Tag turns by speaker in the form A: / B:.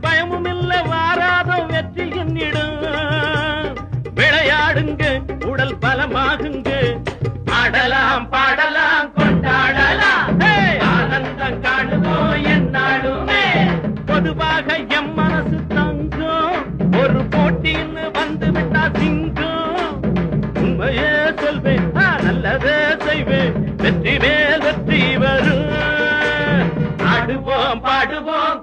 A: பயமும் இல்ல வாராதம் வெற்றி என்னிடும் விளையாடுங்க உடல் பலமாகுங்க ஆடலாம் பாடலாம் கொண்டாடலாம் ஆனந்தம் காணுவோம் என்னாலுமே பொதுவாக எம் மனசு தங்கும் ஒரு போட்டின்னு வந்து விட்டா சிங்கம் உண்மையே சொல்வேன் நல்லதே செய்வேன் வெற்றி மேல் வெற்றி வரும் ஆடுவோம் பாடுவோம்